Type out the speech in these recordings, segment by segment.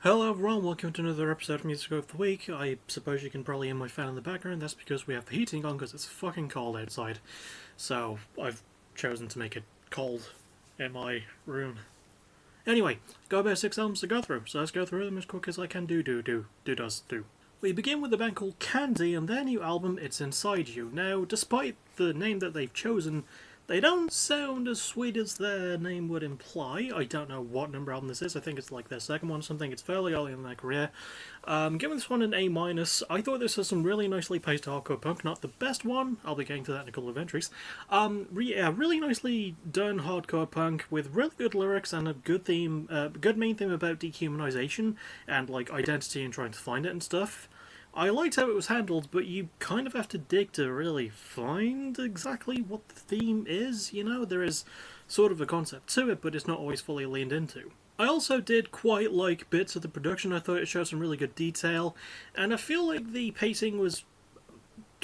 Hello everyone, welcome to another episode of Music of the Week. I suppose you can probably hear my fan in the background. That's because we have the heating on because it's fucking cold outside. So I've chosen to make it cold in my room. Anyway, got about 6 albums to go through, so let's go through them as quick as I can do. We begin with a band called Candy and their new album, It's Inside You. Now, despite the name that they've chosen, they don't sound as sweet as their name would imply. I don't know what number album this is. I think it's like their second one or something. It's fairly early in their career. Giving this one an A-. I thought this was some really nicely paced hardcore punk. Not the best one. I'll be getting to that in a couple of entries. Really nicely done hardcore punk with really good lyrics and a good theme, good main theme about dehumanization and like identity and trying to find it and stuff. I liked how it was handled, but you kind of have to dig to really find exactly what the theme is, you know? There is sort of a concept to it, but it's not always fully leaned into. I also did quite like bits of the production. I thought it showed some really good detail, and I feel like the pacing was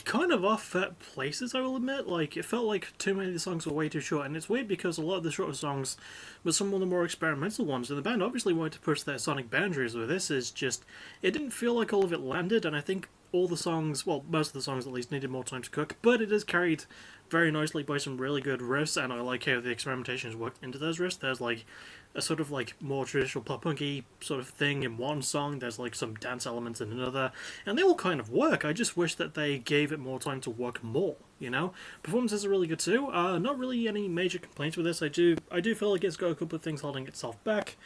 kind of off at places, I will admit. Like, it felt like too many of the songs were way too short, and it's weird because a lot of the shorter songs were some of the more experimental ones, and the band obviously wanted to push their sonic boundaries with this. Is just, it didn't feel like all of it landed, and I think all the songs, well, most of the songs at least, needed more time to cook, but it is carried very nicely by some really good riffs, and I like how the experimentations worked into those riffs. There's like a sort of like more traditional pop punky sort of thing in one song, there's like some dance elements in another, and they all kind of work. I just wish that they gave it more time to work more, you know? Performances are really good too. Not really any major complaints with this. I do feel like it's got a couple of things holding itself back.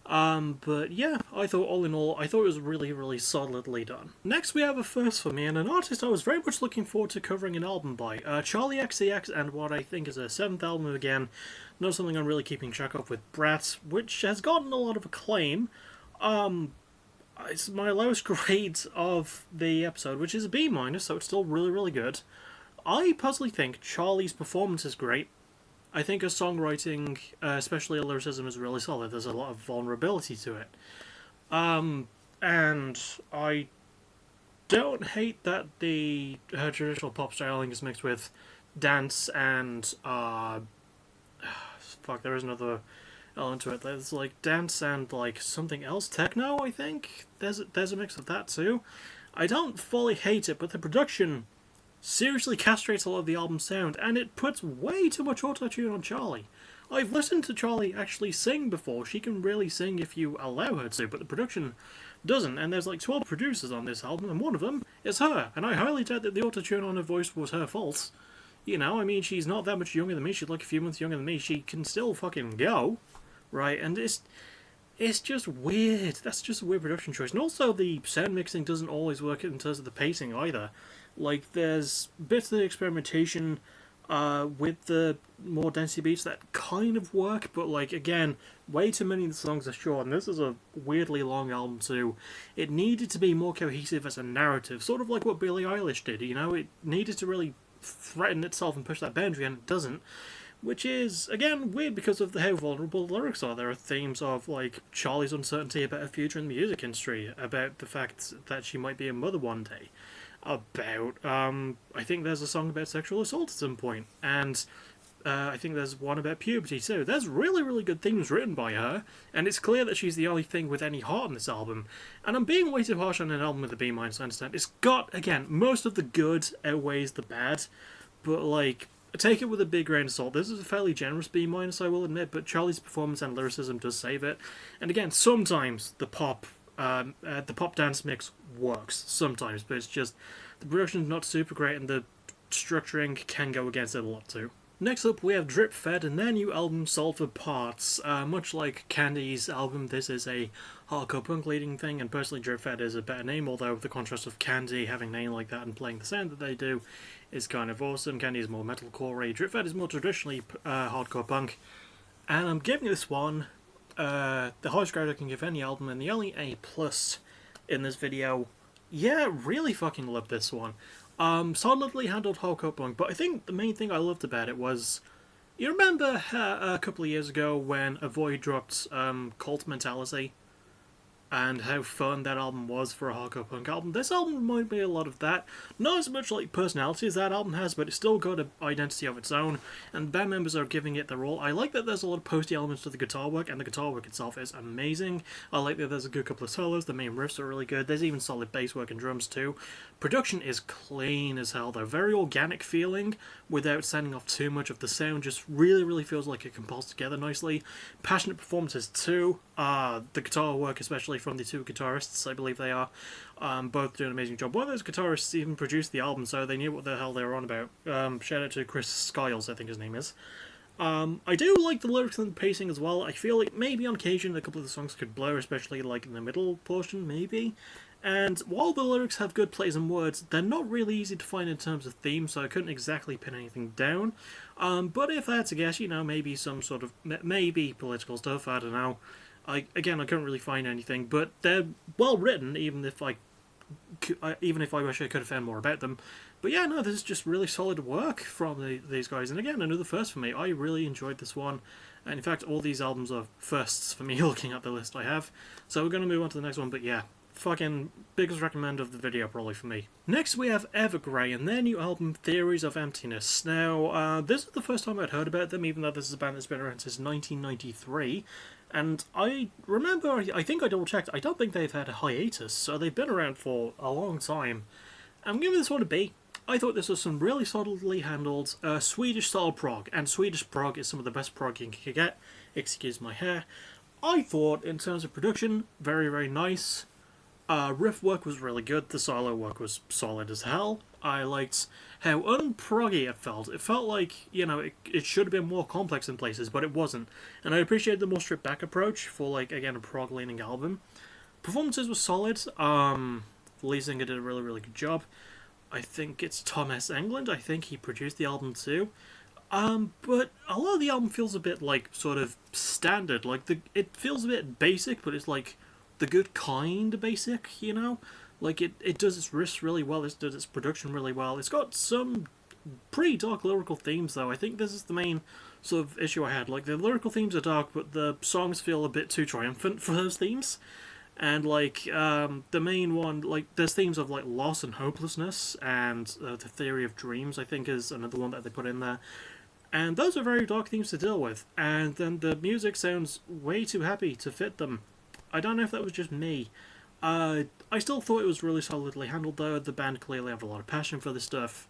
But yeah, I thought all in all, I thought it was really solidly done. Next we have a first for me, and an artist I was very much looking forward to covering an album by. Charli XCX, and what I think is a 7th album again, not something I'm really keeping track of, with Brat, which has gotten a lot of acclaim. It's my lowest grade of the episode, which is a B-, so it's still really good. I personally think Charli's performance is great. I think her songwriting, especially her lyricism, is really solid. There's a lot of vulnerability to it. And I don't hate that her traditional pop styling is mixed with dance and fuck, there is another element to it. There's like dance and like something else, techno. I think there's a mix of that too. I don't fully hate it, but the production seriously castrates a lot of the album's sound, and it puts way too much auto-tune on Charli. I've listened to Charli actually sing before. She can really sing if you allow her to, but the production doesn't, and there's like 12 producers on this album, and one of them is her, and I highly doubt that the auto-tune on her voice was her fault. You know, I mean, she's not that much younger than me, she's like a few months younger than me, she can still fucking go, right? And it's just weird. That's just a weird production choice. And also, the sound mixing doesn't always work in terms of the pacing either. Like, there's bits of the experimentation with the more density beats that kind of work, but, like, again, way too many of the songs are short, and this is a weirdly long album too. It needed to be more cohesive as a narrative, sort of like what Billie Eilish did, you know? It needed to really threaten itself and push that boundary, and it doesn't. Which is, again, weird because of how vulnerable the lyrics are. There are themes of, like, Charli's uncertainty about her future in the music industry, about the fact that she might be a mother one day, about, I think there's a song about sexual assault at some point, and I think there's one about puberty too. There's really good themes written by her, and it's clear that she's the only thing with any heart in this album. And I'm being way too harsh on an album with a B-, I understand. It's got, again, most of the good outweighs the bad, but, like, take it with a big grain of salt. This is a fairly generous B-, I will admit, but Charli's performance and lyricism does save it. And again, sometimes the pop dance mix works, sometimes, but it's just the production's not super great, and the structuring can go against it a lot too. Next up, we have Drip Fed and their new album, Solve for Parts. Much like Candy's album, this is a hardcore punk leading thing, and personally Drip Fed is a better name, although the contrast of Candy having a name like that and playing the sound that they do is kind of awesome. Candy is more metalcore, Drip Fed is more traditionally hardcore punk, and I'm giving this one the highest grade I can give any album, and the only A+ in this video. Yeah, really fucking love this one. Solidly handled hardcore punk, but I think the main thing I loved about it was, you remember a couple of years ago when Avoid dropped Cult Mentality? and how fun that album was for a hardcore punk album. This album reminded me a lot of that. Not as much like personality as that album has, but it's still got an identity of its own, and band members are giving it their all. I like that there's a lot of posty elements to the guitar work, and the guitar work itself is amazing. I like that there's a good couple of solos, the main riffs are really good, there's even solid bass work and drums too. Production is clean as hell though, very organic feeling, without sending off too much of the sound, just really feels like it composed together nicely. Passionate performances too, the guitar work especially from the two guitarists, I believe they are, both doing an amazing job. One of those guitarists even produced the album, so they knew what the hell they were on about. Shout out to Chris Skiles, I think his name is. I do like the lyrics and the pacing as well. I feel like maybe on occasion a couple of the songs could blur, especially like in the middle portion, maybe. And while the lyrics have good plays and words, they're not really easy to find in terms of theme, so I couldn't exactly pin anything down. But if I had to guess, maybe some sort of, maybe political stuff, I don't know. I couldn't really find anything, but they're well written, even if I wish I could have found more about them. But yeah, no, this is just really solid work from these guys. And again, another first for me. I really enjoyed this one. And in fact, all these albums are firsts for me looking at the list I have. So we're going to move on to the next one, but yeah. Fucking biggest recommend of the video probably for me. Next we have Evergrey and their new album Theories of Emptiness. Now, this is the first time I'd heard about them, even though this is a band that's been around since 1993. And I remember, I think I double checked, I don't think they've had a hiatus, so they've been around for a long time. I'm giving this one a B. I thought this was some really solidly handled Swedish style prog, and Swedish prog is some of the best prog you can get. Excuse my hair. I thought, in terms of production, very nice. Riff work was really good, the solo work was solid as hell. I liked how unproggy it felt. It felt like, it should have been more complex in places, but it wasn't. And I appreciated the more stripped back approach for, like, again, a prog-leaning album. Performances were solid. The lead singer did a really good job. I think it's Tom S. Englund. I think he produced the album too. But a lot of the album feels a bit, like, sort of standard. Like, it feels a bit basic, but it's, like, the good kind of basic, Like, it does its riffs really well, it does its production really well. It's got some pretty dark lyrical themes, though. I think this is the main sort of issue I had. Like, the lyrical themes are dark, but the songs feel a bit too triumphant for those themes. And, like, the main one, like, there's themes of, like, loss and hopelessness, and the theory of dreams, I think, is another one that they put in there. And those are very dark themes to deal with. And then the music sounds way too happy to fit them. I don't know if that was just me. I still thought it was really solidly handled, though. The band clearly have a lot of passion for this stuff.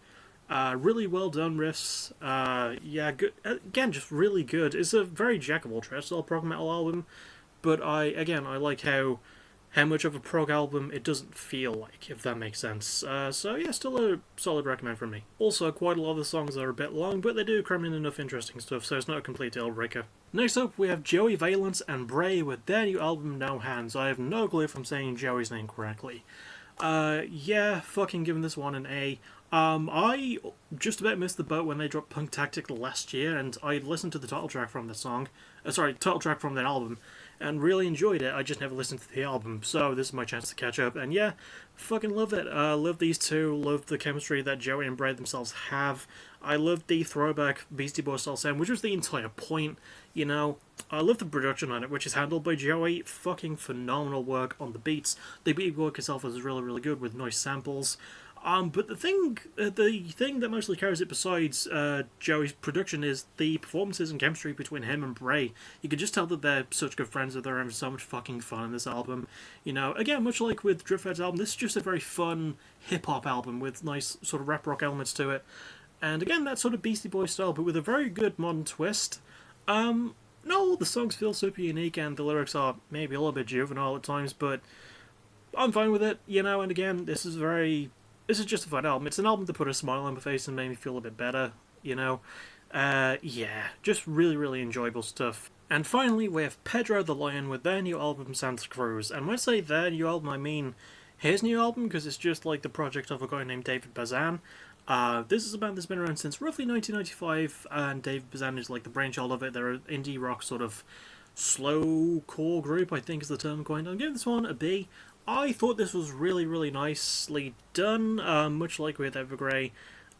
Really well done riffs. Yeah, good. Again, just really good. It's a very jack of all trades style prog metal album, but I like how much of a prog album it doesn't feel like, if that makes sense. So yeah, still a solid recommend from me. Also, quite a lot of the songs are a bit long, but they do cram in enough interesting stuff, so it's not a complete deal breaker. Next up, we have Joey Valence and Bray with their new album No Hands. I have no clue if I'm saying Joey's name correctly. Yeah, fucking giving this one an A. I just about missed the boat when they dropped Punk Tactic last year, and I listened to the title track from the song, title track from that album, and really enjoyed it. I just never listened to the album, so this is my chance to catch up. And yeah, fucking love it. Love these two. Love the chemistry that Joey and Bray themselves have. I love the throwback Beastie Boys style sound, which was the entire point. I love the production on it, which is handled by Joey. Fucking phenomenal work on the beats. The beat work itself is really good with nice samples. But the thing that mostly carries it besides Joey's production is the performances and chemistry between him and Bray. You can just tell that they're such good friends, that they're having so much fucking fun in this album. Again, much like with Drifthead's album, this is just a very fun hip-hop album with nice sort of rap rock elements to it. And again, that sort of Beastie Boys style, but with a very good modern twist. No, the songs feel super unique, and the lyrics are maybe a little bit juvenile at times, but I'm fine with it, and again, this is just a fun album. It's an album to put a smile on my face and make me feel a bit better, Yeah, just really enjoyable stuff. And finally, we have Pedro the Lion with their new album, Santa Cruz. And when I say their new album, I mean his new album, because it's just like the project of a guy named David Bazan. This is a band that's been around since roughly 1995, and David Bazan is like the brainchild of it. They're an indie rock sort of slow core group, I think is the term coined. I'm giving this one a B. I thought this was really nicely done, much like with Evergrey.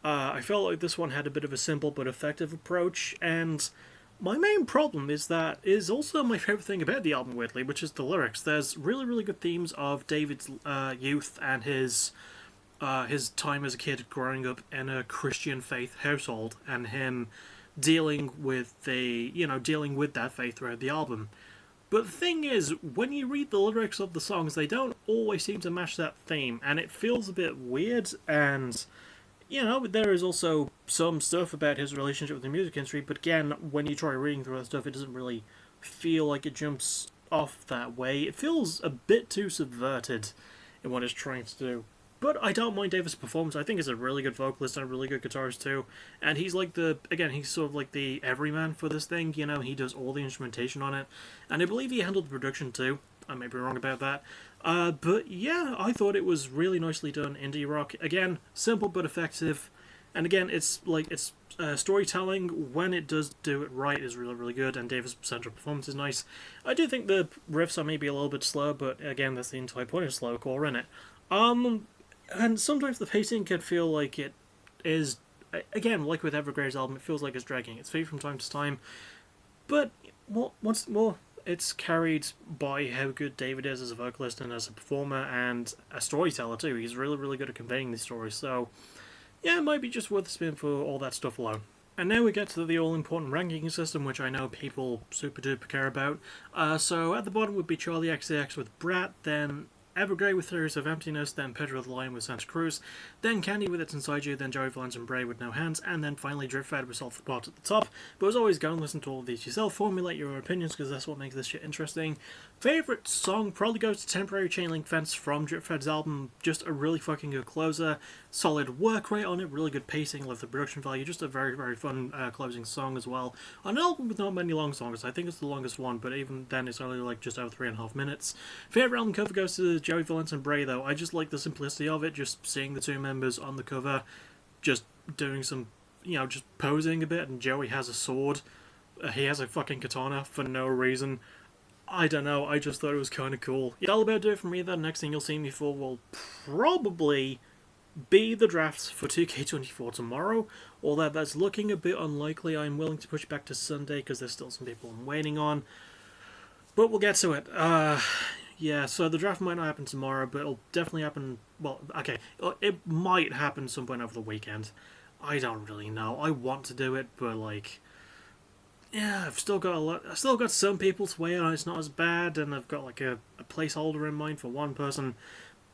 I felt like this one had a bit of a simple but effective approach, and My main problem is that is also my favorite thing about the album, weirdly, which is the lyrics. There's really, really good themes of David's youth and his time as a kid growing up in a Christian faith household, and him dealing with dealing with that faith throughout the album. But the thing is, when you read the lyrics of the songs, they don't always seem to match that theme, and it feels a bit weird. And there is also some stuff about his relationship with the music industry, but again, when you try reading through that stuff, it doesn't really feel like it jumps off that way. It feels a bit too subverted in what it's trying to do. But I don't mind Davis' performance. I think he's a really good vocalist and a really good guitarist too. And he's he's sort of like the everyman for this thing. He does all the instrumentation on it. And I believe he handled the production too. I may be wrong about that. But yeah, I thought it was really nicely done indie rock. Again, simple but effective. And again, it's storytelling, when it does do it right, is really, really good, and Davis' central performance is nice. I do think the riffs are maybe a little bit slow, but again, that's the entire point of slowcore, isn't it? And sometimes the pacing can feel like it is, again, like with Evergrey's album, it feels like it's dragging its feet from time to time. But once more, it's carried by how good David is as a vocalist and as a performer and a storyteller too. He's really, really good at conveying these stories. So, yeah, it might be just worth a spin for all that stuff alone. And now we get to the all-important ranking system, which I know people super-duper care about. So at the bottom would be Charlie XCX with Brat, then Evergrey with Theories of Emptiness, then Pedro the Lion with Santa Cruz, then Candy with It's Inside You, then Joey Valence and Bray with No Hands, and then finally Driftfed with Solve the Plot at the top. But as always, go and listen to all of these yourself, formulate your own opinions, because that's what makes this shit interesting. Favourite song probably goes to Temporary Chain Link Fence from Driftfed's album. Just a really fucking good closer, solid work rate on it, really good pacing, love the production value, just a very, very fun closing song as well. On an album with not many long songs, I think it's the longest one, but even then it's only like just over 3.5 minutes. Favourite album cover goes to Joey Valence and Bray though. I just like the simplicity of it, just seeing the two members on the cover, just doing some, just posing a bit, and Joey has a sword. He has a fucking katana for no reason. I don't know, I just thought it was kind of cool. Yeah, that'll about do it for me. The next thing you'll see me for will probably be the drafts for 2K24 tomorrow, although that's looking a bit unlikely. I'm willing to push back to Sunday because there's still some people I'm waiting on. But we'll get to it. Yeah, so the draft might not happen tomorrow, but it'll definitely happen. Well, okay, it might happen some point over the weekend. I don't really know. I want to do it, but yeah, I've still got some people to weigh on. It's not as bad, and I've got like a placeholder in mind for one person,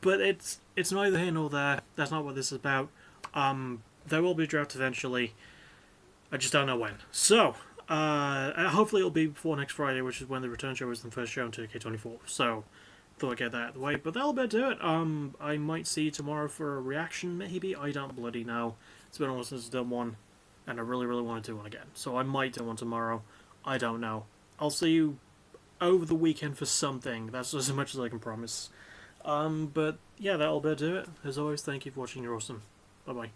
but it's neither here nor there. That's not what this is about. There will be a draft eventually. I just don't know when. So, hopefully it'll be before next Friday, which is when the return show is the first show on 2K24. So, thought I'd get that out of the way. But that'll about do it. I might see you tomorrow for a reaction, maybe. I don't bloody know. It's been almost since I've done one, and I really, really want to do one again. So I might do one tomorrow. I don't know. I'll see you over the weekend for something. That's as much as I can promise. But yeah, that'll about do it. As always, thank you for watching. You're awesome. Bye-bye.